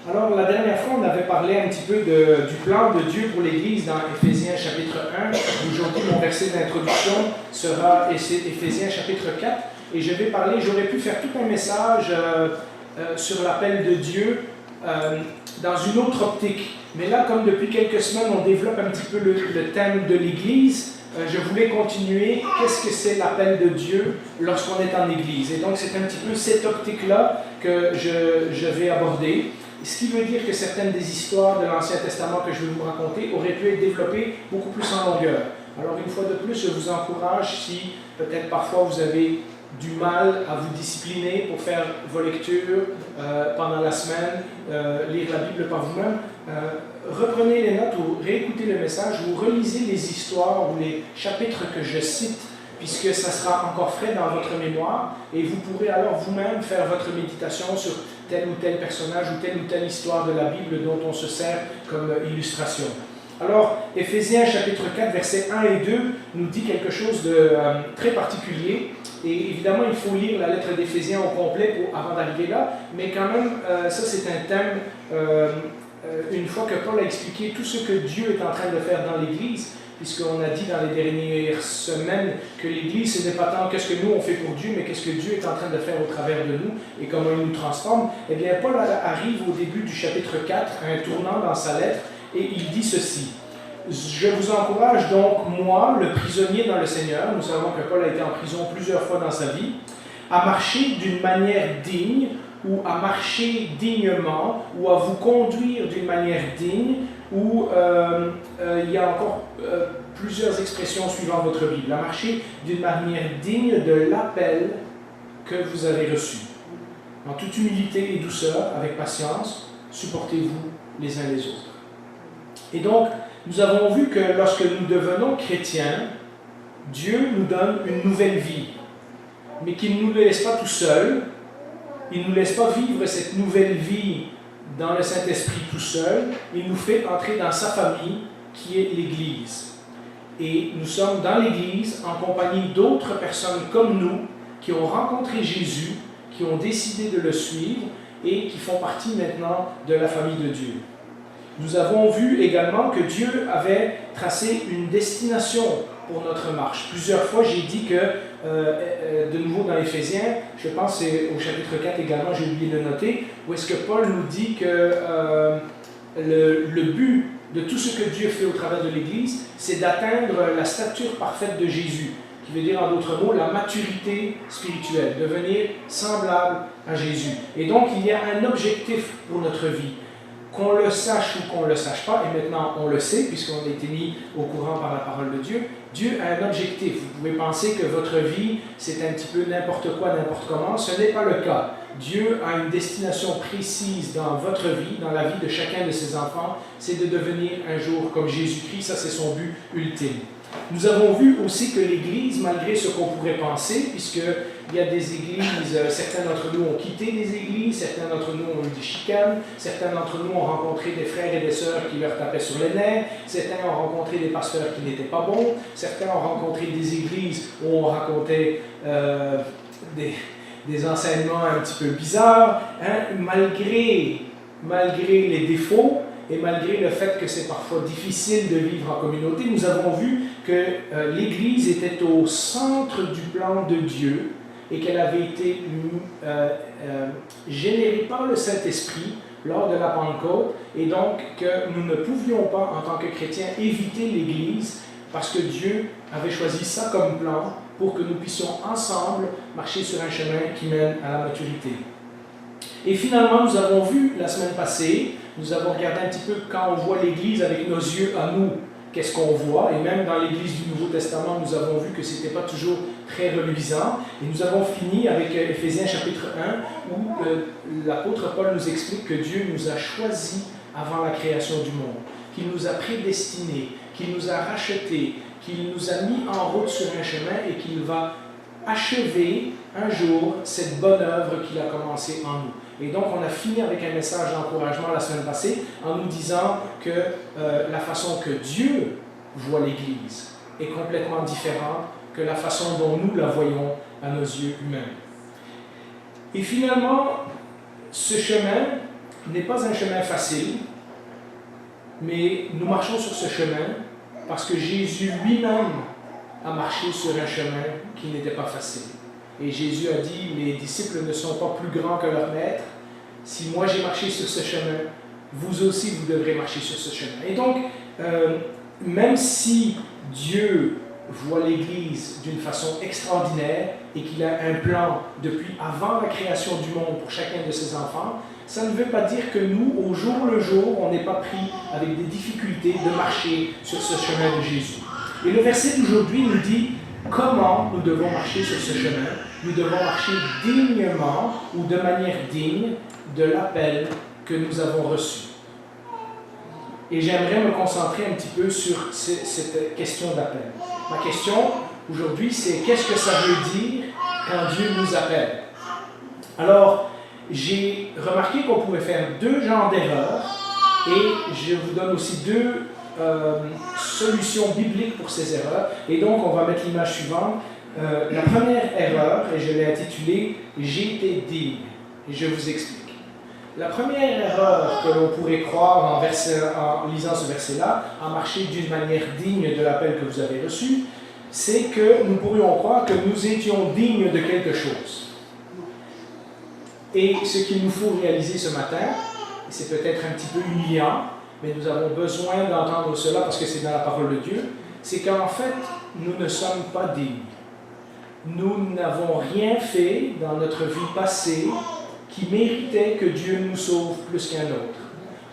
Alors, la dernière fois, on avait parlé un petit peu du plan de Dieu pour l'Église dans Éphésiens chapitre 1. Aujourd'hui, mon verset d'introduction sera Éphésiens chapitre 4. Et je vais parler, j'aurais pu faire tout un message sur l'appel de Dieu dans une autre optique. Mais là, comme depuis quelques semaines, on développe un petit peu le thème de l'Église, je voulais continuer. Qu'est-ce que c'est l'appel de Dieu lorsqu'on est en Église? Et donc, c'est un petit peu cette optique-là que je vais aborder. Ce qui veut dire que certaines des histoires de l'Ancien Testament que je vais vous raconter auraient pu être développées beaucoup plus en longueur. Alors, une fois de plus, je vous encourage, si peut-être parfois vous avez du mal à vous discipliner pour faire vos lectures pendant la semaine, lire la Bible par vous-même, reprenez les notes ou réécoutez le message ou relisez les histoires ou les chapitres que je cite, puisque ça sera encore frais dans votre mémoire et vous pourrez alors vous-même faire votre méditation sur tel ou tel personnage ou telle histoire de la Bible dont on se sert comme illustration. Alors, Éphésiens chapitre 4, versets 1 et 2 nous dit quelque chose de très particulier. Et évidemment, il faut lire la lettre d'Éphésiens au complet avant d'arriver là. Mais quand même, ça c'est un thème, une fois que Paul a expliqué tout ce que Dieu est en train de faire dans l'Église, puisqu'on a dit dans les dernières semaines que l'Église, ce n'est pas tant qu'est-ce que nous on fait pour Dieu, mais qu'est-ce que Dieu est en train de faire au travers de nous et comment il nous transforme. Eh bien, Paul arrive au début du chapitre 4, à un tournant dans sa lettre, et il dit ceci. Je vous encourage donc, moi, le prisonnier dans le Seigneur, nous savons que Paul a été en prison plusieurs fois dans sa vie, à marcher d'une manière digne, ou à marcher dignement, ou à vous conduire d'une manière digne, ou il y a encore plusieurs expressions suivant votre Bible, à marcher d'une manière digne de l'appel que vous avez reçu. En toute humilité et douceur, avec patience, supportez-vous les uns les autres. Et donc, nous avons vu que lorsque nous devenons chrétiens, Dieu nous donne une nouvelle vie, mais qu'il ne nous laisse pas tout seul. Il ne nous laisse pas vivre cette nouvelle vie dans le Saint-Esprit tout seul. Il nous fait entrer dans sa famille, qui est l'Église. Et nous sommes dans l'Église en compagnie d'autres personnes comme nous, qui ont rencontré Jésus, qui ont décidé de le suivre et qui font partie maintenant de la famille de Dieu. Nous avons vu également que Dieu avait tracé une destination pour notre marche. Plusieurs fois, j'ai dit que, de nouveau dans Éphésiens, je pense que c'est au chapitre 4 également, j'ai oublié de le noter, où est-ce que Paul nous dit que le but de tout ce que Dieu fait au travers de l'Église, c'est d'atteindre la stature parfaite de Jésus, qui veut dire en d'autres mots la maturité spirituelle, devenir semblable à Jésus. Et donc, il y a un objectif pour notre vie. Qu'on le sache ou qu'on ne le sache pas, et maintenant on le sait, puisqu'on a été mis au courant par la parole de Dieu, Dieu a un objectif. Vous pouvez penser que votre vie, c'est un petit peu n'importe quoi, n'importe comment. Ce n'est pas le cas. Dieu a une destination précise dans votre vie, dans la vie de chacun de ses enfants, c'est de devenir un jour comme Jésus-Christ. Ça, c'est son but ultime. Nous avons vu aussi que l'Église, malgré ce qu'on pourrait penser, puisqu'il y a des églises, certains d'entre nous ont quitté les églises, certains d'entre nous ont eu des chicanes, certains d'entre nous ont rencontré des frères et des sœurs qui leur tapaient sur les nerfs, certains ont rencontré des pasteurs qui n'étaient pas bons, certains ont rencontré des églises où on racontait des enseignements un petit peu bizarres, hein, malgré les défauts, et malgré le fait que c'est parfois difficile de vivre en communauté, nous avons vu que l'Église était au centre du plan de Dieu et qu'elle avait été générée par le Saint-Esprit lors de la Pentecôte, et donc que nous ne pouvions pas, en tant que chrétiens, éviter l'Église parce que Dieu avait choisi ça comme plan pour que nous puissions ensemble marcher sur un chemin qui mène à la maturité. Et finalement, nous avons vu la semaine passée, nous avons regardé un petit peu quand on voit l'Église avec nos yeux à nous, qu'est-ce qu'on voit, et même dans l'Église du Nouveau Testament, nous avons vu que ce n'était pas toujours très reluisant, et nous avons fini avec Éphésiens chapitre 1, où l'apôtre Paul nous explique que Dieu nous a choisis avant la création du monde, qu'il nous a prédestinés, qu'il nous a rachetés, qu'il nous a mis en route sur un chemin et qu'il va achever un jour cette bonne œuvre qu'il a commencée en nous. Et donc, on a fini avec un message d'encouragement la semaine passée en nous disant que la façon que Dieu voit l'Église est complètement différente que la façon dont nous la voyons à nos yeux humains. Et finalement, ce chemin n'est pas un chemin facile, mais nous marchons sur ce chemin parce que Jésus lui-même a marché sur un chemin qui n'était pas facile. Et Jésus a dit, mes disciples ne sont pas plus grands que leur maître. Si moi j'ai marché sur ce chemin, vous aussi vous devrez marcher sur ce chemin. Et donc, même si Dieu voit l'Église d'une façon extraordinaire et qu'il a un plan depuis avant la création du monde pour chacun de ses enfants, ça ne veut pas dire que nous, au jour le jour, on n'est pas pris avec des difficultés de marcher sur ce chemin de Jésus. Et le verset d'aujourd'hui nous dit comment nous devons marcher sur ce chemin. Nous devons marcher dignement ou de manière digne de l'appel que nous avons reçu. Et j'aimerais me concentrer un petit peu sur cette question d'appel. Ma question aujourd'hui, c'est qu'est-ce que ça veut dire quand Dieu nous appelle? Alors, j'ai remarqué qu'on pouvait faire deux genres d'erreurs et je vous donne aussi deux solutions bibliques pour ces erreurs. Et donc, on va mettre l'image suivante. La première erreur, et je l'ai intitulée « J'ai été digne ». Et je vous explique. La première erreur que l'on pourrait croire en lisant ce verset-là, à marcher d'une manière digne de l'appel que vous avez reçu, c'est que nous pourrions croire que nous étions dignes de quelque chose. Et ce qu'il nous faut réaliser ce matin, c'est peut-être un petit peu humiliant, mais nous avons besoin d'entendre cela parce que c'est dans la parole de Dieu, c'est qu'en fait, nous ne sommes pas dignes. Nous n'avons rien fait dans notre vie passée qui méritait que Dieu nous sauve plus qu'un autre.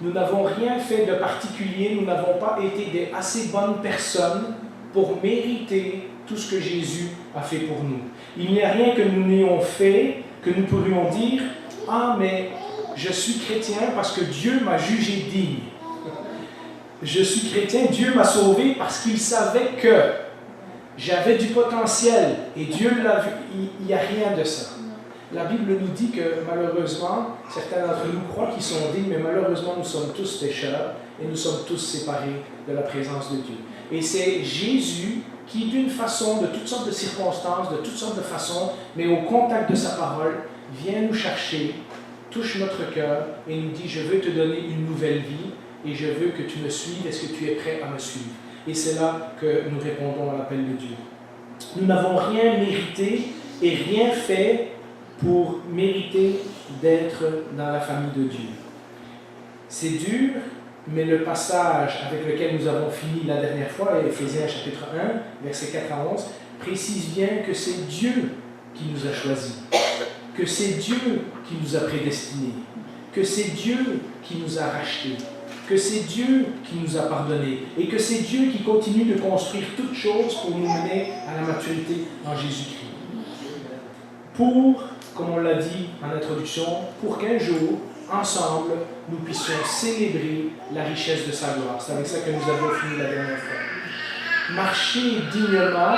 Nous n'avons rien fait de particulier, nous n'avons pas été des assez bonnes personnes pour mériter tout ce que Jésus a fait pour nous. Il n'y a rien que nous n'ayons fait que nous pourrions dire « Ah, mais je suis chrétien parce que Dieu m'a jugé digne. Je suis chrétien, Dieu m'a sauvé parce qu'il savait que j'avais du potentiel et Dieu l'a vu. » Il n'y a rien de ça. La Bible nous dit que malheureusement, certains d'entre nous croient qu'ils sont dignes, mais malheureusement nous sommes tous pécheurs et nous sommes tous séparés de la présence de Dieu. Et c'est Jésus qui, d'une façon, de toutes sortes de circonstances, de toutes sortes de façons, mais au contact de sa parole, vient nous chercher, touche notre cœur et nous dit « Je veux te donner une nouvelle vie et je veux que tu me suives. Est-ce que tu es prêt à me suivre ?» Et c'est là que nous répondons à l'appel de Dieu. Nous n'avons rien mérité et rien fait pour mériter d'être dans la famille de Dieu. C'est dur, mais le passage avec lequel nous avons fini la dernière fois, Éphésiens chapitre 1, versets 4 à 11, précise bien que c'est Dieu qui nous a choisis, que c'est Dieu qui nous a prédestinés, que c'est Dieu qui nous a rachetés, que c'est Dieu qui nous a pardonnés et que c'est Dieu qui continue de construire toutes choses pour nous mener à la maturité en Jésus-Christ. Pour, comme on l'a dit en introduction, pour qu'un jour, ensemble, nous puissions célébrer la richesse de sa gloire. C'est avec ça que nous avons fini la dernière fois. Marcher dignement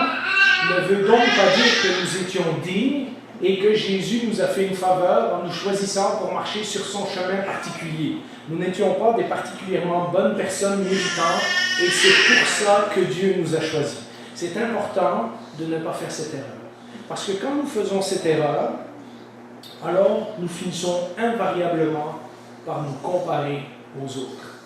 ne veut donc pas dire que nous étions dignes et que Jésus nous a fait une faveur en nous choisissant pour marcher sur son chemin particulier. Nous n'étions pas des particulièrement bonnes personnes méritantes et c'est pour ça que Dieu nous a choisis. C'est important de ne pas faire cette erreur. Parce que quand nous faisons cette erreur, alors nous finissons invariablement par nous comparer aux autres.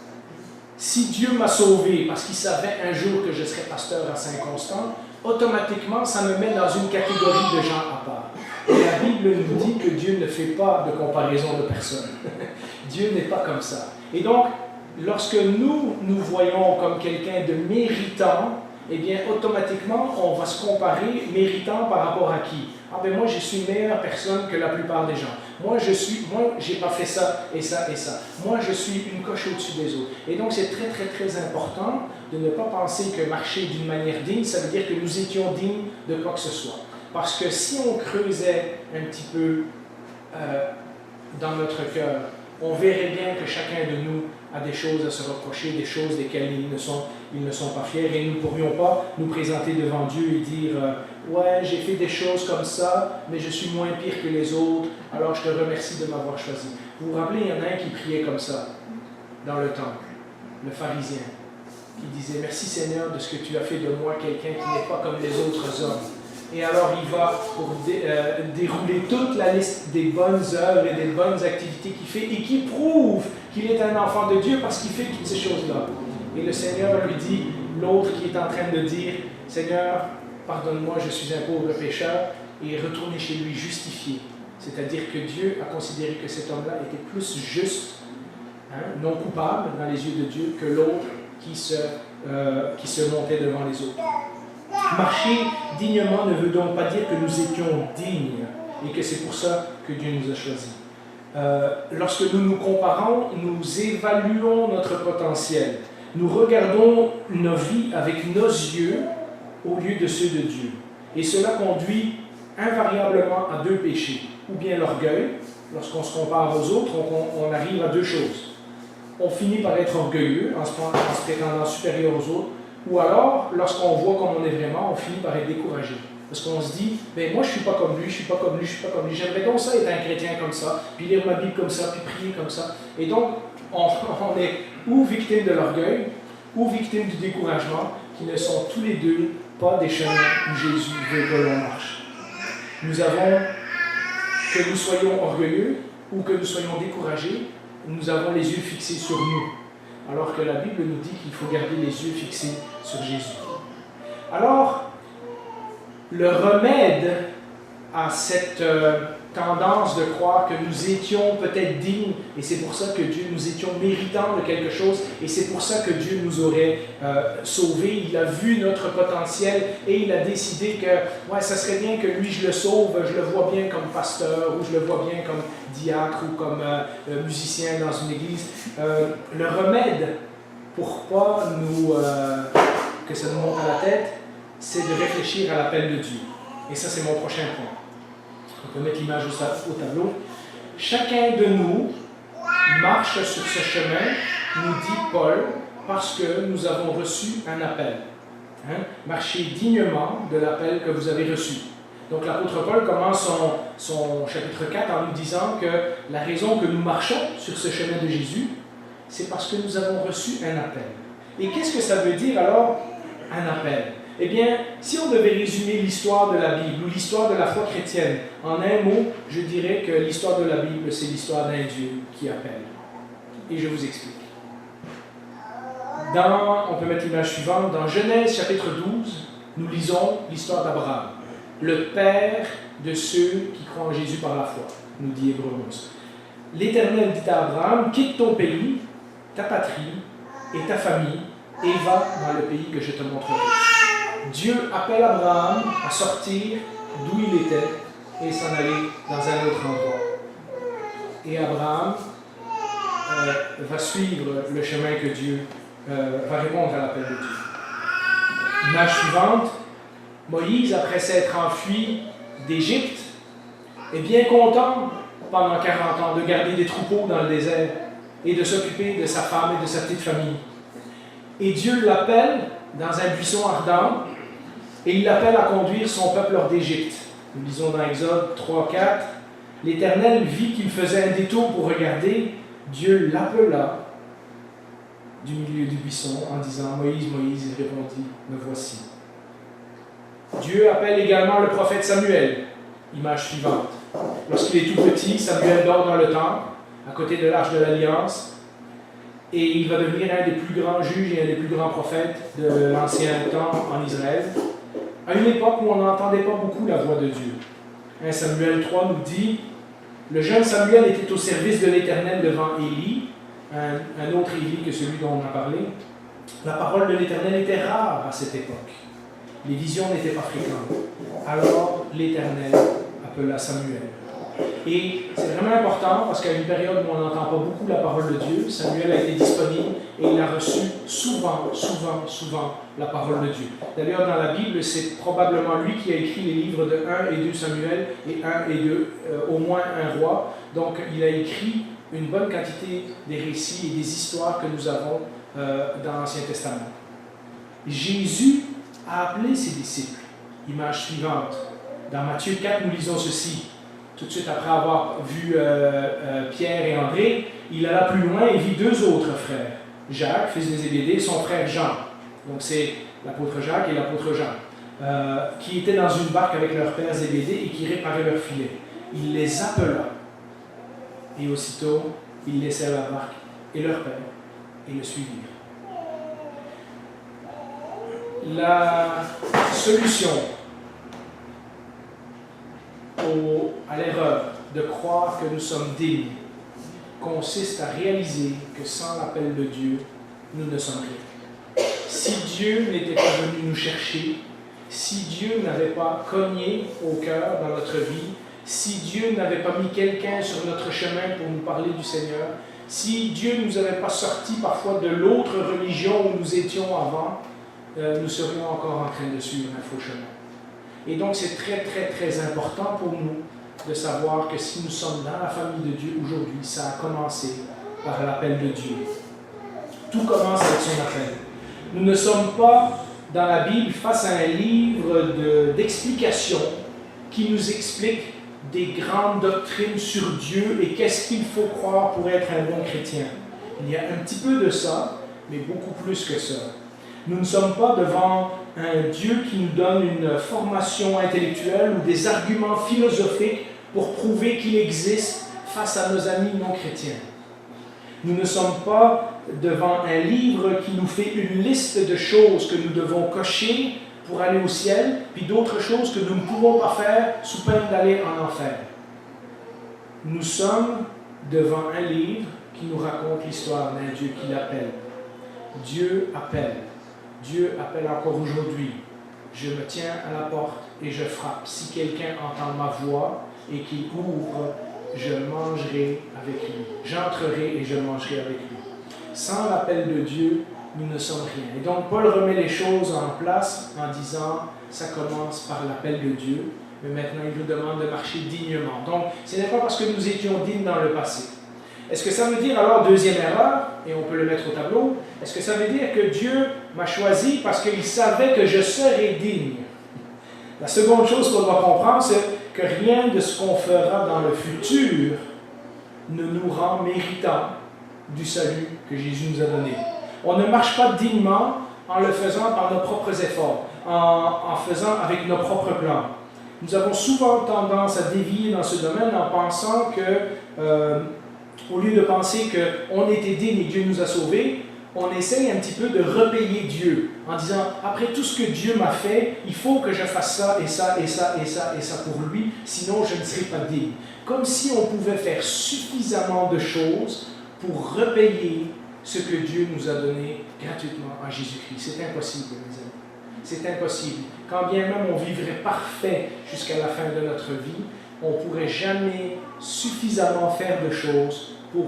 Si Dieu m'a sauvé parce qu'il savait un jour que je serais pasteur à Saint-Constant, automatiquement ça me met dans une catégorie de gens à part. Et la Bible nous dit que Dieu ne fait pas de comparaison de personnes. Dieu n'est pas comme ça. Et donc, lorsque nous voyons comme quelqu'un de méritant, eh bien, automatiquement, on va se comparer méritant par rapport à qui? Ah ben moi, je suis une meilleure personne que la plupart des gens. Moi, j'ai pas fait ça et ça et ça. Moi, je suis une coche au-dessus des autres. Et donc, c'est très, très, très important de ne pas penser que marcher d'une manière digne, ça veut dire que nous étions dignes de quoi que ce soit. Parce que si on creusait un petit peu dans notre cœur, on verrait bien que chacun de nous a des choses à se reprocher, des choses desquelles ils ne sont pas fiers, et nous ne pourrions pas nous présenter devant Dieu et dire « Ouais, j'ai fait des choses comme ça, mais je suis moins pire que les autres, alors je te remercie de m'avoir choisi. » Vous vous rappelez, il y en a un qui priait comme ça, dans le temple, le pharisien, qui disait « Merci Seigneur de ce que tu as fait de moi quelqu'un qui n'est pas comme les autres hommes. » Et alors il va pour dérouler toute la liste des bonnes œuvres et des bonnes activités qu'il fait et qui prouvent qu'il est un enfant de Dieu parce qu'il fait toutes ces choses-là. Et le Seigneur lui dit, l'autre qui est en train de dire, Seigneur, pardonne-moi, je suis un pauvre pécheur, et est retourné chez lui justifié. C'est-à-dire que Dieu a considéré que cet homme-là était plus juste, non coupable dans les yeux de Dieu, que l'autre qui se montait devant les autres. Marcher dignement ne veut donc pas dire que nous étions dignes et que c'est pour ça que Dieu nous a choisis. Lorsque nous nous comparons, nous évaluons notre potentiel. Nous regardons nos vies avec nos yeux au lieu de ceux de Dieu. Et cela conduit invariablement à deux péchés. Ou bien l'orgueil, lorsqu'on se compare aux autres, on arrive à deux choses. On finit par être orgueilleux en se prétendant supérieur aux autres, ou alors, lorsqu'on voit comme on est vraiment, on finit par être découragé. Parce qu'on se dit, ben moi je ne suis pas comme lui, je ne suis pas comme lui, je ne suis pas comme lui. J'aimerais donc ça être un chrétien comme ça, puis lire ma Bible comme ça, puis prier comme ça. Et donc, on est ou victime de l'orgueil, ou victime du découragement, qui ne sont tous les deux pas des chemins où Jésus veut que l'on marche. Nous avons, que nous soyons orgueilleux ou que nous soyons découragés, nous avons les yeux fixés sur nous, alors que la Bible nous dit qu'il faut garder les yeux fixés sur Jésus. Alors, le remède à cette tendance de croire que nous étions peut-être dignes, et c'est pour ça que Dieu, nous étions méritants de quelque chose, et c'est pour ça que Dieu nous aurait sauvés. Il a vu notre potentiel et il a décidé que ouais, ça serait bien que lui je le sauve, je le vois bien comme pasteur, ou je le vois bien comme diacre, ou comme musicien dans une église. Le remède pour pas que ça nous monte à la tête, c'est de réfléchir à l'appel de Dieu. Et ça, c'est mon prochain point. On peut mettre l'image au tableau. Chacun de nous marche sur ce chemin, nous dit Paul, parce que nous avons reçu un appel. Marchez dignement de l'appel que vous avez reçu. Donc l'apôtre Paul commence son chapitre 4 en nous disant que la raison que nous marchons sur ce chemin de Jésus, c'est parce que nous avons reçu un appel. Et qu'est-ce que ça veut dire alors, un appel? Eh bien, si on devait résumer l'histoire de la Bible ou l'histoire de la foi chrétienne en un mot, je dirais que l'histoire de la Bible, c'est l'histoire d'un Dieu qui appelle. Et je vous explique. On peut mettre l'image suivante, dans Genèse chapitre 12, nous lisons l'histoire d'Abraham, le père de ceux qui croient en Jésus par la foi, nous dit Hébreux 11. L'Éternel dit à Abraham, quitte ton pays, ta patrie et ta famille, et va dans le pays que je te montrerai. Dieu appelle Abraham à sortir d'où il était et s'en aller dans un autre endroit. Et Abraham va suivre le chemin que Dieu va répondre à l'appel de Dieu. Image suivante, Moïse, après s'être enfui d'Égypte, est bien content pendant 40 ans de garder des troupeaux dans le désert et de s'occuper de sa femme et de sa petite famille. Et Dieu l'appelle dans un buisson ardent et il l'appelle à conduire son peuple hors d'Égypte. Nous lisons dans Exode 3-4, l'Éternel vit qu'il faisait un détour pour regarder. Dieu l'appela du milieu du buisson en disant « Moïse, Moïse », il répondit « Me voici ». Dieu appelle également le prophète Samuel. Image suivante. Lorsqu'il est tout petit, Samuel dort dans le temple, à côté de l'arche de l'Alliance, et il va devenir un des plus grands juges et un des plus grands prophètes de l'ancien temps en Israël, à une époque où on n'entendait pas beaucoup la voix de Dieu. 1 Samuel 3 nous dit « Le jeune Samuel était au service de l'Éternel devant Élie, un autre Élie que celui dont on a parlé. La parole de l'Éternel était rare à cette époque. Les visions n'étaient pas fréquentes. Alors l'Éternel appela Samuel. » Et c'est vraiment important parce qu'à une période où on n'entend pas beaucoup la parole de Dieu, Samuel a été disponible et il a reçu souvent la parole de Dieu. D'ailleurs, dans la Bible, c'est probablement lui qui a écrit les livres de 1 et 2 Samuel et 1 et 2, au moins un roi. Donc, il a écrit une bonne quantité des récits et des histoires que nous avons dans l'Ancien Testament. Jésus a appelé ses disciples. Image suivante. Dans Matthieu 4, nous lisons ceci. Tout de suite après avoir vu Pierre et André, il alla plus loin et vit deux autres frères. Jacques, fils de Zébédée, et son frère Jean. Donc c'est l'apôtre Jacques et l'apôtre Jean. qui étaient dans une barque avec leur père Zébédée et qui réparaient leur filet. Il les appela et aussitôt ils laissèrent la barque et leur père et le suivirent. La solution à l'erreur de croire que nous sommes dignes consiste à réaliser que sans l'appel de Dieu, nous ne sommes rien. Si Dieu n'était pas venu nous chercher, si Dieu n'avait pas cogné au cœur dans notre vie, si Dieu n'avait pas mis quelqu'un sur notre chemin pour nous parler du Seigneur, si Dieu ne nous avait pas sortis parfois de l'autre religion où nous étions avant, nous serions encore en train de suivre un faux chemin. Et donc c'est très très très important pour nous de savoir que si nous sommes dans la famille de Dieu aujourd'hui, ça a commencé par l'appel de Dieu. Tout commence avec son appel. Nous ne sommes pas dans la Bible face à un livre d'explications qui nous explique des grandes doctrines sur Dieu et qu'est-ce qu'il faut croire pour être un bon chrétien. Il y a un petit peu de ça, mais beaucoup plus que ça. Nous ne sommes pas devant un Dieu qui nous donne une formation intellectuelle ou des arguments philosophiques pour prouver qu'il existe face à nos amis non chrétiens. Nous ne sommes pas devant un livre qui nous fait une liste de choses que nous devons cocher pour aller au ciel, puis d'autres choses que nous ne pouvons pas faire sous peine d'aller en enfer. Nous sommes devant un livre qui nous raconte l'histoire d'un Dieu qui l'appelle. Dieu appelle. Dieu appelle encore aujourd'hui. Je me tiens à la porte et je frappe. Si quelqu'un entend ma voix et qu'il ouvre, je mangerai avec lui. J'entrerai et je mangerai avec lui. Sans l'appel de Dieu, nous ne sommes rien. Et donc Paul remet les choses en place en disant, ça commence par l'appel de Dieu, mais maintenant il nous demande de marcher dignement. Donc ce n'est pas parce que nous étions dignes dans le passé. Est-ce que ça veut dire alors, deuxième erreur, et on peut le mettre au tableau, est-ce que ça veut dire que Dieu m'a choisi parce qu'il savait que je serais digne? La seconde chose qu'on doit comprendre, c'est que rien de ce qu'on fera dans le futur ne nous rend méritants du salut que Jésus nous a donné. On ne marche pas dignement en le faisant par nos propres efforts, en faisant avec nos propres plans. Nous avons souvent tendance à dévier dans ce domaine en pensant que, au lieu de penser qu'on était digne et Dieu nous a sauvés, on essaye un petit peu de repayer Dieu en disant, après tout ce que Dieu m'a fait, il faut que je fasse ça et ça et ça et ça et ça pour lui, sinon je ne serai pas digne. Comme si on pouvait faire suffisamment de choses pour repayer ce que Dieu nous a donné gratuitement en Jésus-Christ. C'est impossible, mes amis. C'est impossible. Quand bien même on vivrait parfait jusqu'à la fin de notre vie, on ne pourrait jamais suffisamment faire de choses pour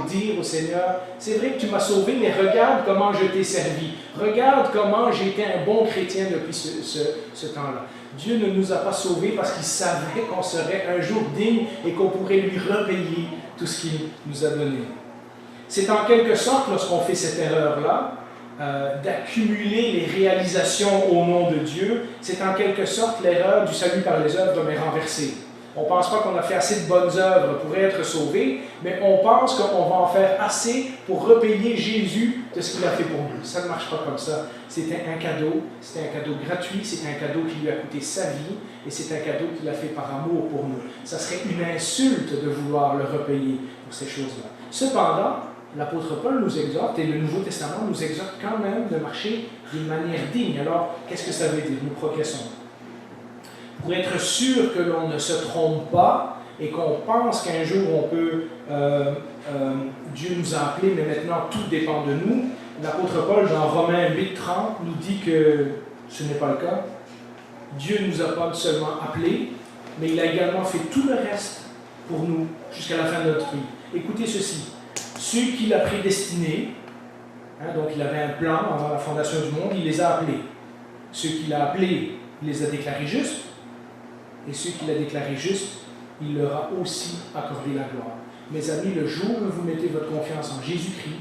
dire au Seigneur, c'est vrai que tu m'as sauvé, mais regarde comment je t'ai servi. Regarde comment j'ai été un bon chrétien depuis ce temps-là. Dieu ne nous a pas sauvés parce qu'il savait qu'on serait un jour digne et qu'on pourrait lui repayer tout ce qu'il nous a donné. C'est en quelque sorte, lorsqu'on fait cette erreur-là, d'accumuler les réalisations au nom de Dieu, c'est en quelque sorte l'erreur du salut par les œuvres, mais renversée. On ne pense pas qu'on a fait assez de bonnes œuvres pour être sauvé, mais on pense qu'on va en faire assez pour repayer Jésus de ce qu'il a fait pour nous. Ça ne marche pas comme ça. C'était un cadeau gratuit, c'est un cadeau qui lui a coûté sa vie, et c'est un cadeau qu'il a fait par amour pour nous. Ça serait une insulte de vouloir le repayer pour ces choses-là. Cependant, l'apôtre Paul nous exhorte, et le Nouveau Testament nous exhorte quand même de marcher d'une manière digne. Alors, qu'est-ce que ça veut dire? Nous progressons. Pour être sûr que l'on ne se trompe pas et qu'on pense qu'un jour on peut, Dieu nous a appelés, mais maintenant tout dépend de nous, l'apôtre Paul dans Romains 8:30 nous dit que ce n'est pas le cas. Dieu ne nous a pas seulement appelés, mais il a également fait tout le reste pour nous jusqu'à la fin de notre vie. Écoutez ceci, ceux qu'il a prédestinés, donc il avait un plan avant la fondation du monde, il les a appelés. Ceux qu'il a appelés, il les a déclarés justes. Et ceux qu'il a déclarés justes, il leur a aussi accordé la gloire. Mes amis, le jour où vous mettez votre confiance en Jésus-Christ,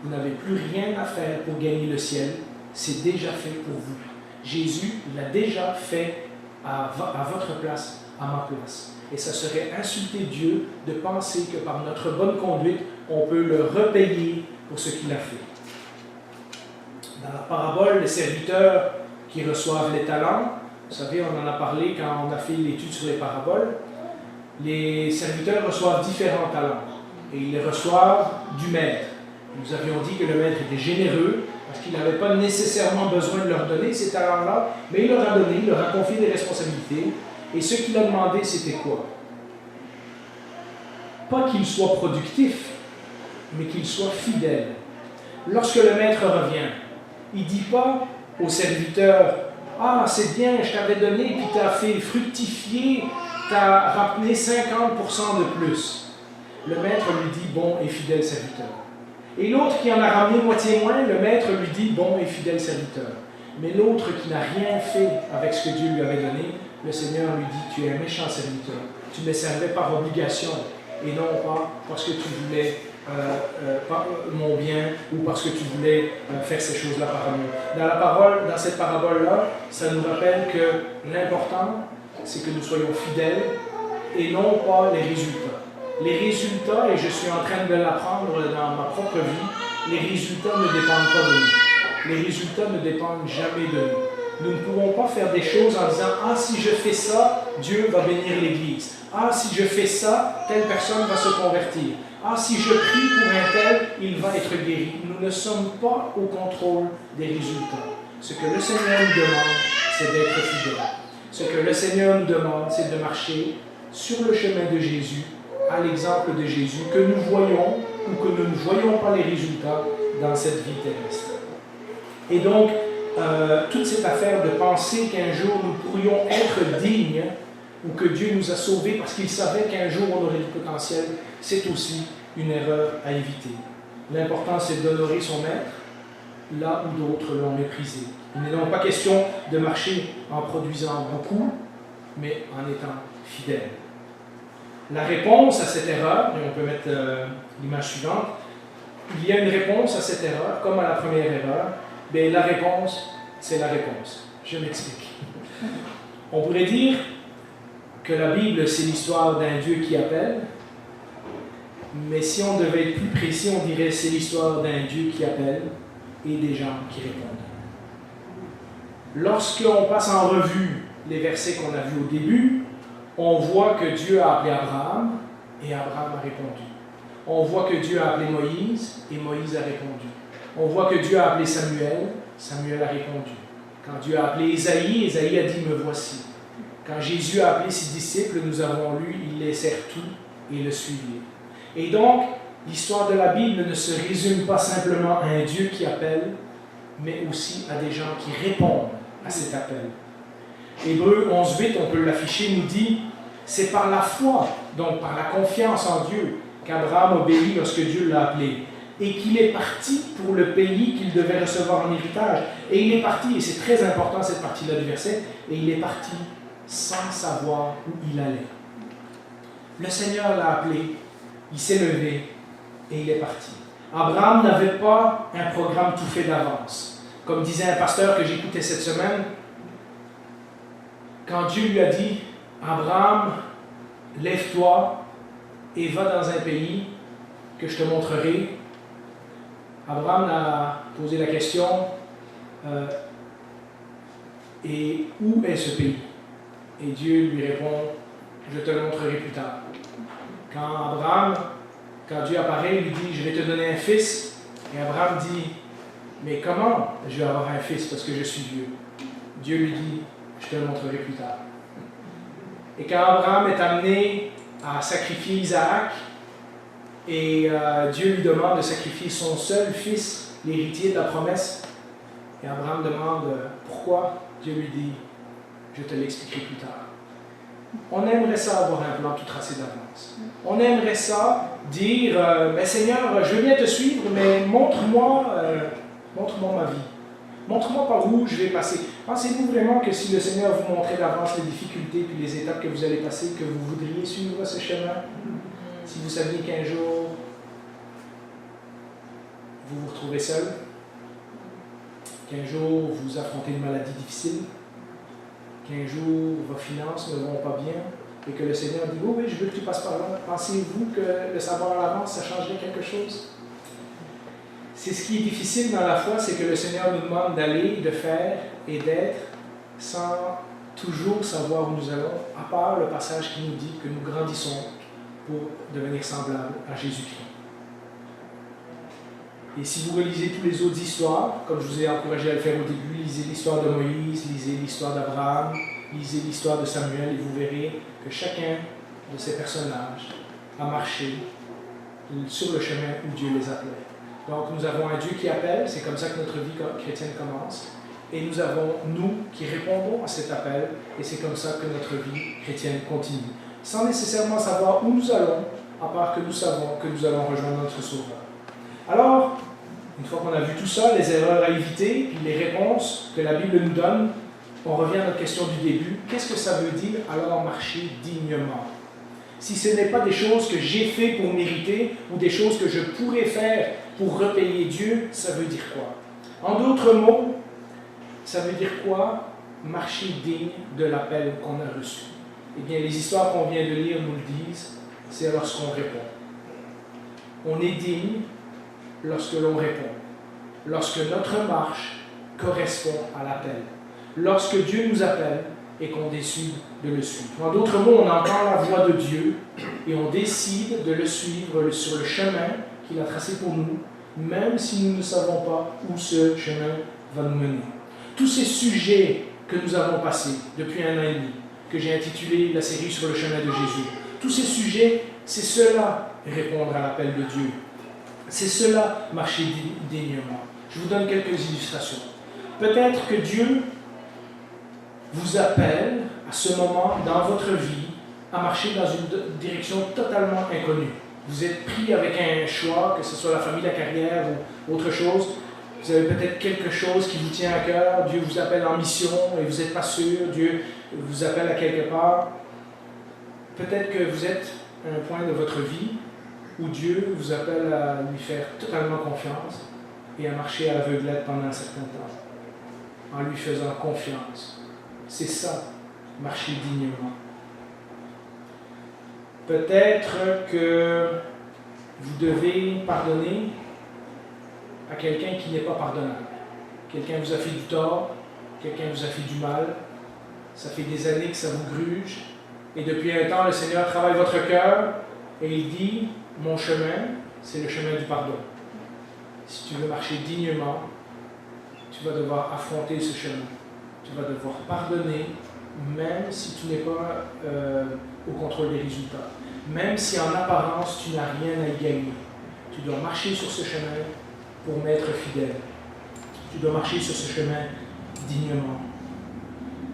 vous n'avez plus rien à faire pour gagner le ciel. C'est déjà fait pour vous. Jésus l'a déjà fait à votre place, à ma place. Et ça serait insulter Dieu de penser que par notre bonne conduite, on peut le repayer pour ce qu'il a fait. Dans la parabole, les serviteurs qui reçoivent les talents. Vous savez, on en a parlé quand on a fait l'étude sur les paraboles. Les serviteurs reçoivent différents talents et ils les reçoivent du maître. Nous avions dit que le maître était généreux parce qu'il n'avait pas nécessairement besoin de leur donner ces talents-là, mais il leur a donné, il leur a confié des responsabilités. Et ce qu'il a demandé, c'était quoi? Pas qu'il soit productif, mais qu'il soit fidèle. Lorsque le maître revient, il ne dit pas au serviteur: ah, c'est bien, je t'avais donné, puis tu as fait fructifier, tu as ramené 50% de plus. Le maître lui dit: bon et fidèle serviteur. Et l'autre qui en a ramené moitié moins, le maître lui dit: bon et fidèle serviteur. Mais l'autre qui n'a rien fait avec ce que Dieu lui avait donné, le Seigneur lui dit: tu es un méchant serviteur. Tu me servais par obligation et non pas parce que tu voulais mon bien ou parce que tu voulais faire ces choses-là par amour. Dans cette parabole-là, ça nous rappelle que l'important, c'est que nous soyons fidèles et non pas les résultats. Les résultats, et je suis en train de l'apprendre dans ma propre vie, les résultats ne dépendent pas de nous. Les résultats ne dépendent jamais de nous. Nous ne pouvons pas faire des choses en disant: ah, si je fais ça, Dieu va bénir l'Église. Ah, si je fais ça, telle personne va se convertir. Ah, si je prie pour un tel, il va être guéri. Nous ne sommes pas au contrôle des résultats. Ce que le Seigneur nous demande, c'est d'être fidèle. Ce que le Seigneur nous demande, c'est de marcher sur le chemin de Jésus, à l'exemple de Jésus, que nous voyons ou que nous ne voyons pas les résultats dans cette vie terrestre. Et donc, toute cette affaire de penser qu'un jour nous pourrions être dignes ou que Dieu nous a sauvés parce qu'il savait qu'un jour on aurait du potentiel, c'est aussi une erreur à éviter. L'important, c'est d'honorer son maître là où d'autres l'ont méprisé. Il n'est donc pas question de marcher en produisant beaucoup, mais en étant fidèle. La réponse à cette erreur, et on peut mettre l'image suivante, il y a une réponse à cette erreur, comme à la première erreur. Bien, la réponse, c'est la réponse. Je m'explique. On pourrait dire que la Bible, c'est l'histoire d'un Dieu qui appelle, mais si on devait être plus précis, on dirait que c'est l'histoire d'un Dieu qui appelle et des gens qui répondent. Lorsqu'on passe en revue les versets qu'on a vus au début, on voit que Dieu a appelé Abraham et Abraham a répondu. On voit que Dieu a appelé Moïse et Moïse a répondu. On voit que Dieu a appelé Samuel, Samuel a répondu. Quand Dieu a appelé Ésaïe, Ésaïe a dit: me voici. Quand Jésus a appelé ses disciples, nous avons lu: ils laissèrent tout et le suivirent. Et donc, l'histoire de la Bible ne se résume pas simplement à un Dieu qui appelle, mais aussi à des gens qui répondent à cet appel. Hébreux 11.8, on peut l'afficher, nous dit: c'est par la foi, donc par la confiance en Dieu, qu'Abraham obéit lorsque Dieu l'a appelé, et qu'il est parti pour le pays qu'il devait recevoir en héritage. Et il est parti, et c'est très important cette partie-là du verset, et il est parti sans savoir où il allait. Le Seigneur l'a appelé, il s'est levé, et il est parti. Abraham n'avait pas un programme tout fait d'avance. Comme disait un pasteur que j'écoutais cette semaine, quand Dieu lui a dit: Abraham, lève-toi et va dans un pays que je te montrerai, Abraham a posé la question: et où est ce pays? Et Dieu lui répond: je te le montrerai plus tard. Quand Dieu apparaît, il lui dit: je vais te donner un fils. Et Abraham dit: mais comment je vais avoir un fils parce que je suis vieux? Dieu lui dit: je te le montrerai plus tard. Et quand Abraham est amené à sacrifier Isaac, et Dieu lui demande de sacrifier son seul fils, l'héritier de la promesse, et Abraham demande pourquoi, Dieu lui dit: je te l'expliquerai plus tard. On aimerait ça avoir un plan tout tracé d'avance. On aimerait ça dire: mais Seigneur, je veux bien te suivre, mais montre-moi ma vie. Montre-moi par où je vais passer. Pensez-vous vraiment que si le Seigneur vous montrait d'avance les difficultés puis les étapes que vous allez passer, que vous voudriez suivre ce chemin? Si vous saviez qu'un jour, vous vous retrouvez seul, qu'un jour, vous affrontez une maladie difficile, qu'un jour, vos finances ne vont pas bien, et que le Seigneur dit: oh oui, je veux que tu passes par là. Pensez-vous que le savoir à l'avance, ça changerait quelque chose? C'est ce qui est difficile dans la foi, c'est que le Seigneur nous demande d'aller, de faire, et d'être sans toujours savoir où nous allons, à part le passage qui nous dit que nous grandissons pour devenir semblables à Jésus-Christ. Et si vous relisez toutes les autres histoires, comme je vous ai encouragé à le faire au début, lisez l'histoire de Moïse, lisez l'histoire d'Abraham, lisez l'histoire de Samuel, et vous verrez que chacun de ces personnages a marché sur le chemin où Dieu les appelait. Donc nous avons un Dieu qui appelle, c'est comme ça que notre vie chrétienne commence, et nous avons nous qui répondons à cet appel, et c'est comme ça que notre vie chrétienne continue. Sans nécessairement savoir où nous allons, à part que nous savons que nous allons rejoindre notre Sauveur. Alors, une fois qu'on a vu tout ça, les erreurs à éviter, puis les réponses que la Bible nous donne, on revient à notre question du début. Qu'est-ce que ça veut dire alors marcher dignement? Si ce n'est pas des choses que j'ai fait pour mériter ou des choses que je pourrais faire pour repayer Dieu, ça veut dire quoi? En d'autres mots, ça veut dire quoi? Marcher digne de l'appel qu'on a reçu. Eh bien, les histoires qu'on vient de lire nous le disent, c'est lorsqu'on répond. On est digne lorsque l'on répond, lorsque notre marche correspond à l'appel, lorsque Dieu nous appelle et qu'on décide de le suivre. En d'autres mots, on entend la voix de Dieu et on décide de le suivre sur le chemin qu'il a tracé pour nous, même si nous ne savons pas où ce chemin va nous mener. Tous ces sujets que nous avons passés depuis 1 an et demi, que j'ai intitulé la série sur le chemin de Jésus, tous ces sujets, c'est cela, répondre à l'appel de Dieu. C'est cela, marcher dignement. Je vous donne quelques illustrations. Peut-être que Dieu vous appelle à ce moment dans votre vie à marcher dans une direction totalement inconnue. Vous êtes pris avec un choix, que ce soit la famille, la carrière ou autre chose. Vous avez peut-être quelque chose qui vous tient à cœur. Dieu vous appelle en mission et vous n'êtes pas sûr. Dieu vous appelle à quelque part. Peut-être que vous êtes à un point de votre vie où Dieu vous appelle à lui faire totalement confiance et à marcher à l'aveuglette pendant un certain temps, en lui faisant confiance. C'est ça, marcher dignement. Peut-être que vous devez pardonner à quelqu'un qui n'est pas pardonnable. Quelqu'un vous a fait du tort, quelqu'un vous a fait du mal, ça fait des années que ça vous gruge, et depuis un temps, le Seigneur travaille votre cœur, et il dit, mon chemin, c'est le chemin du pardon. Si tu veux marcher dignement, tu vas devoir affronter ce chemin. Tu vas devoir pardonner, même si tu n'es pas au contrôle des résultats. Même si en apparence, tu n'as rien à y gagner. Tu dois marcher sur ce chemin pour m'être fidèle. Tu dois marcher sur ce chemin dignement.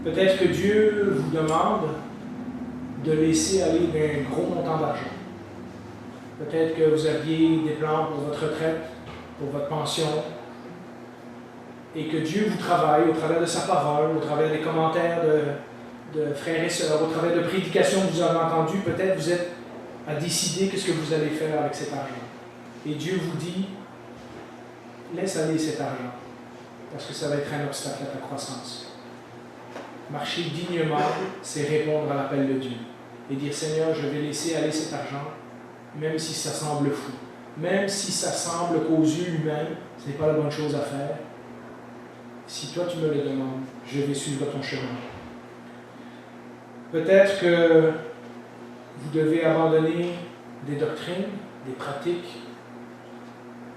Peut-être que Dieu vous demande de laisser aller d'un gros montant d'argent. Peut-être que vous aviez des plans pour votre retraite, pour votre pension, et que Dieu vous travaille au travers de sa parole, au travers des commentaires de frères et sœurs, au travers de prédications que vous avez entendues. Peut-être vous êtes à décider qu'est-ce que vous allez faire avec cet argent. Et Dieu vous dit, laisse aller cet argent, parce que ça va être un obstacle à ta croissance. Marcher dignement, c'est répondre à l'appel de Dieu. Et dire, Seigneur, je vais laisser aller cet argent, même si ça semble fou. Même si ça semble qu'aux yeux humains, ce n'est pas la bonne chose à faire. Si toi tu me le demandes, je vais suivre ton chemin. Peut-être que vous devez abandonner des doctrines, des pratiques,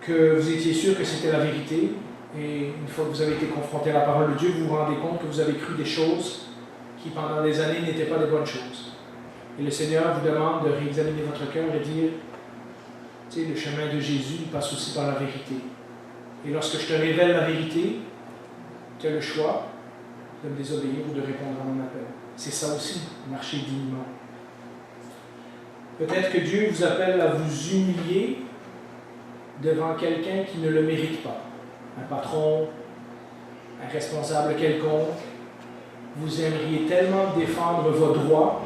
que vous étiez sûr que c'était la vérité, et une fois que vous avez été confronté à la parole de Dieu, vous vous rendez compte que vous avez cru des choses qui pendant des années n'étaient pas des bonnes choses. Et le Seigneur vous demande de réexaminer votre cœur et dire, tu sais, le chemin de Jésus il passe aussi par la vérité. Et lorsque je te révèle la vérité, tu as le choix de me désobéir ou de répondre à mon appel. C'est ça aussi, marcher dignement. Peut-être que Dieu vous appelle à vous humilier devant quelqu'un qui ne le mérite pas. Un patron, un responsable quelconque. Vous aimeriez tellement défendre vos droits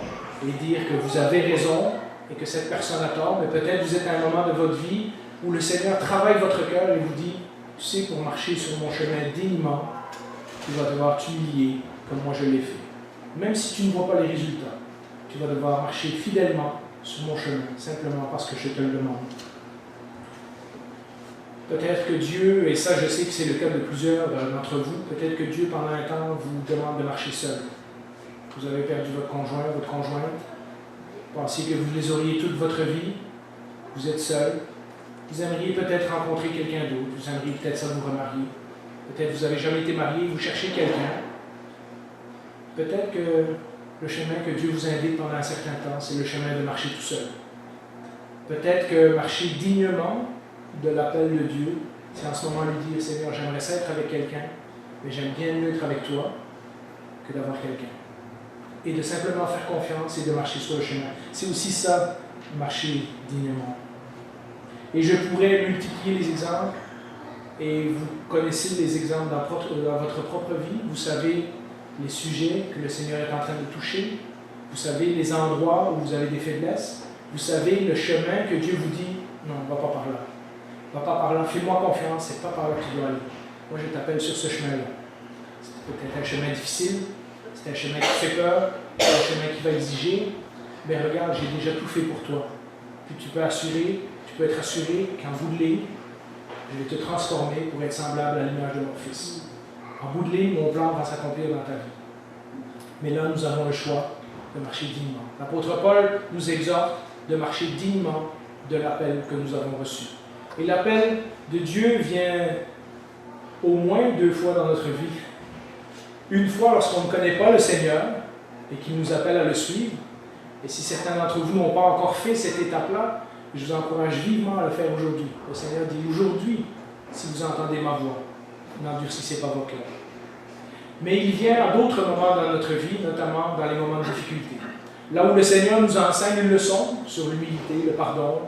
et dire que vous avez raison et que cette personne a tort, mais peut-être vous êtes à un moment de votre vie où le Seigneur travaille votre cœur et vous dit, tu sais, pour marcher sur mon chemin dignement, tu vas devoir t'humilier comme moi je l'ai fait. Même si tu ne vois pas les résultats, tu vas devoir marcher fidèlement sur mon chemin, simplement parce que je te le demande. Peut-être que Dieu, et ça je sais que c'est le cas de plusieurs d'entre vous, peut-être que Dieu pendant un temps vous demande de marcher seul. Vous avez perdu votre conjoint, votre conjointe. Vous pensiez que vous les auriez toute votre vie. Vous êtes seul. Vous aimeriez peut-être rencontrer quelqu'un d'autre. Vous aimeriez peut-être ça vous remarier. Peut-être que vous n'avez jamais été marié, vous cherchez quelqu'un. Peut-être que le chemin que Dieu vous indique pendant un certain temps, c'est le chemin de marcher tout seul. Peut-être que marcher dignement de l'appel de Dieu, c'est en ce moment lui dire, Seigneur, j'aimerais ça être avec quelqu'un, mais j'aime bien mieux être avec toi que d'avoir quelqu'un. Et de simplement faire confiance et de marcher sur le chemin. C'est aussi ça, marcher dignement. Et je pourrais multiplier les exemples, et vous connaissez les exemples dans votre propre vie. Vous savez les sujets que le Seigneur est en train de toucher. Vous savez les endroits où vous avez des faiblesses. Vous savez le chemin que Dieu vous dit, non, va pas par là. Va pas par là, fais-moi confiance, c'est pas par là que tu dois aller. Moi, je t'appelle sur ce chemin-là. C'est peut-être un chemin difficile, c'est un chemin qui fait peur, c'est un chemin qui va exiger, mais regarde, j'ai déjà tout fait pour toi. Puis tu peux être assuré qu'en bout de ligne, je vais te transformer pour être semblable à l'image de mon Fils. En bout de ligne, mon plan va s'accomplir dans ta vie. Mais là, nous avons le choix de marcher dignement. L'apôtre Paul nous exhorte de marcher dignement de l'appel que nous avons reçu. Et l'appel de Dieu vient au moins 2 fois dans notre vie. Une fois lorsqu'on ne connaît pas le Seigneur et qu'il nous appelle à le suivre. Et si certains d'entre vous n'ont pas encore fait cette étape-là, je vous encourage vivement à le faire aujourd'hui. Le Seigneur dit aujourd'hui, si vous entendez ma voix, n'endurcissez pas vos cœurs. Mais il vient à d'autres moments dans notre vie, notamment dans les moments de difficulté. Là où le Seigneur nous enseigne une leçon sur l'humilité, le pardon,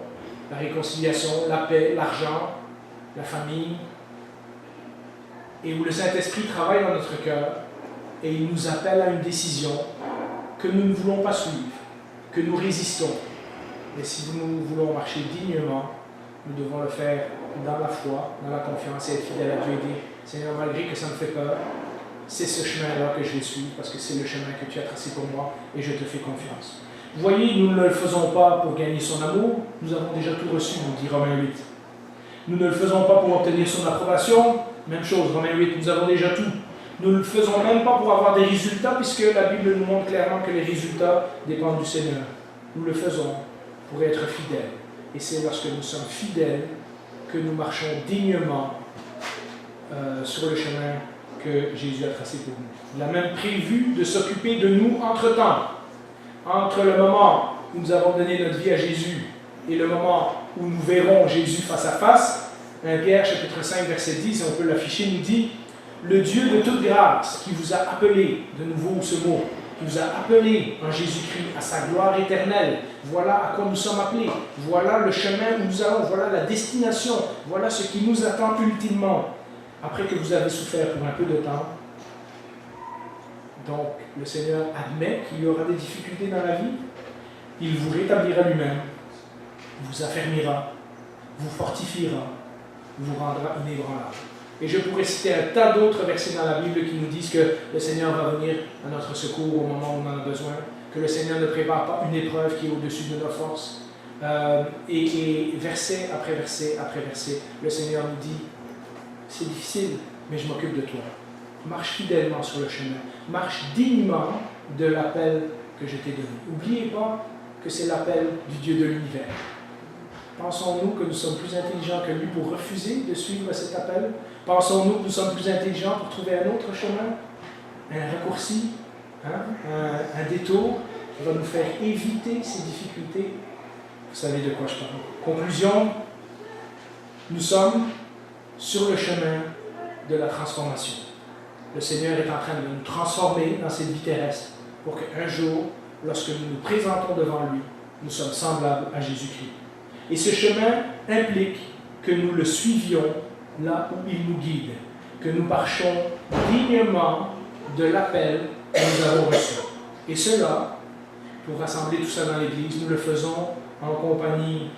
la réconciliation, la paix, l'argent, la famille, et où le Saint-Esprit travaille dans notre cœur et il nous appelle à une décision que nous ne voulons pas suivre, que nous résistons. Mais si nous voulons marcher dignement, nous devons le faire dans la foi, dans la confiance et être fidèles à Dieu et dire, Seigneur, malgré que ça me fait peur, c'est ce chemin-là que je vais suivre parce que c'est le chemin que tu as tracé pour moi et je te fais confiance. Vous voyez, nous ne le faisons pas pour gagner son amour, nous avons déjà tout reçu, nous dit Romains 8. Nous ne le faisons pas pour obtenir son approbation, même chose, Romains 8, nous avons déjà tout. Nous ne le faisons même pas pour avoir des résultats, puisque la Bible nous montre clairement que les résultats dépendent du Seigneur. Nous le faisons pour être fidèles. Et c'est lorsque nous sommes fidèles que nous marchons dignement sur le chemin que Jésus a tracé pour nous. Il a même prévu de s'occuper de nous entre-temps. Entre le moment où nous avons donné notre vie à Jésus et le moment où nous verrons Jésus face à face, 1 Pierre chapitre 5 verset 10, on peut l'afficher, nous dit « Le Dieu de toute grâce qui vous a appelé, de nouveau ce mot, qui vous a appelé en Jésus-Christ à sa gloire éternelle, voilà à quoi nous sommes appelés, voilà le chemin où nous allons, voilà la destination, voilà ce qui nous attend ultimement. Après que vous avez souffert pour un peu de temps, donc le Seigneur admet qu'il y aura des difficultés dans la vie, il vous rétablira lui-même, vous affermira, vous fortifiera, vous rendra inébranlable. Et je pourrais citer un tas d'autres versets dans la Bible qui nous disent que le Seigneur va venir à notre secours au moment où on en a besoin, que le Seigneur ne prépare pas une épreuve qui est au-dessus de nos forces. Et verset après verset après verset, le Seigneur nous dit, c'est difficile, mais je m'occupe de toi. Marche fidèlement sur le chemin. Marche dignement de l'appel que je t'ai donné. N'oubliez pas que c'est l'appel du Dieu de l'univers. Pensons-nous que nous sommes plus intelligents que lui pour refuser de suivre cet appel? Pensons-nous que nous sommes plus intelligents pour trouver un autre chemin? Un raccourci? Un détour qui va nous faire éviter ces difficultés? Vous savez de quoi je parle. Conclusion, nous sommes sur le chemin de la transformation. Le Seigneur est en train de nous transformer dans cette vie terrestre pour qu'un jour, lorsque nous nous présentons devant lui, nous sommes semblables à Jésus-Christ. Et ce chemin implique que nous le suivions là où il nous guide, que nous marchions dignement de l'appel que nous avons reçu. Et cela, pour rassembler tout ça dans l'Église, nous le faisons en compagnie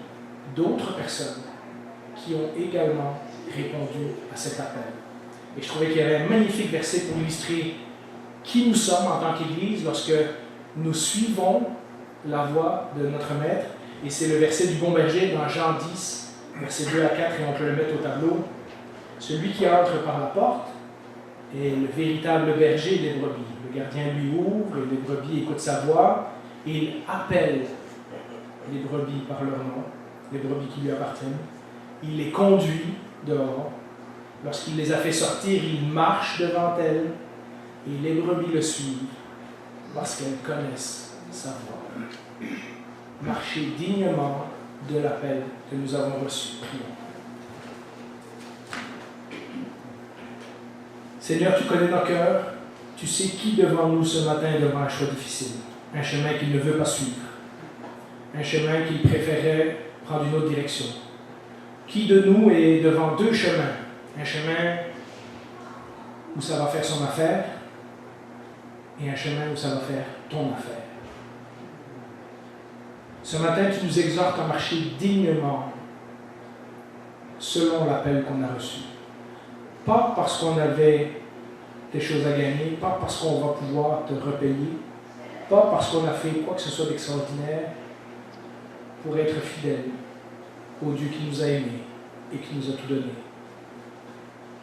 d'autres personnes qui ont également répondu à cet appel. Et je trouvais qu'il y avait un magnifique verset pour illustrer qui nous sommes en tant qu'Église lorsque nous suivons la voie de notre Maître. Et c'est le verset du bon berger dans Jean 10, versets 2 à 4, et on peut le mettre au tableau. Celui qui entre par la porte est le véritable berger des brebis. Le gardien lui ouvre et les brebis écoutent sa voix et il appelle les brebis par leur nom, les brebis qui lui appartiennent. Il les conduit dehors. Lorsqu'il les a fait sortir, il marche devant elles et les brebis le suivent parce qu'elles connaissent sa voix. Marchez dignement de l'appel que nous avons reçu. Prions. Seigneur, tu connais nos cœurs. Tu sais qui devant nous ce matin est devant un choix difficile. Un chemin qu'il ne veut pas suivre. Un chemin qu'il préférait prendre une autre direction. Qui de nous est devant deux chemins? Un chemin où ça va faire son affaire et un chemin où ça va faire ton affaire. Ce matin, tu nous exhortes à marcher dignement selon l'appel qu'on a reçu. Pas parce qu'on avait des choses à gagner, pas parce qu'on va pouvoir te repayer, pas parce qu'on a fait quoi que ce soit d'extraordinaire, pour être fidèle au Dieu qui nous a aimés et qui nous a tout donné.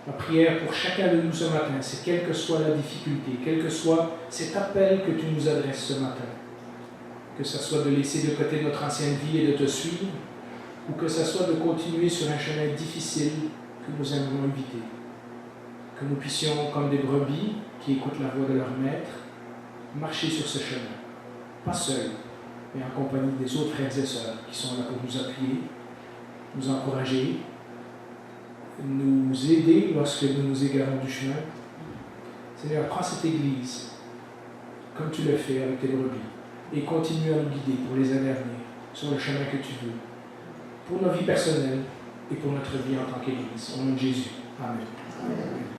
Ma prière pour chacun de nous ce matin, c'est quelle que soit la difficulté, quel que soit cet appel que tu nous adresses ce matin, que ce soit de laisser de côté notre ancienne vie et de te suivre, ou que ce soit de continuer sur un chemin difficile que nous aimerions éviter. Que nous puissions, comme des brebis qui écoutent la voix de leur maître, marcher sur ce chemin, pas seuls, mais en compagnie des autres frères et sœurs qui sont là pour nous appuyer, nous encourager, nous aider lorsque nous nous égarons du chemin. Seigneur, prends cette Église, comme tu le fais avec tes brebis, et continue à nous guider pour les années à venir, sur le chemin que tu veux, pour nos vies personnelles et pour notre vie en tant qu'Église. Au nom de Jésus. Amen. Amen.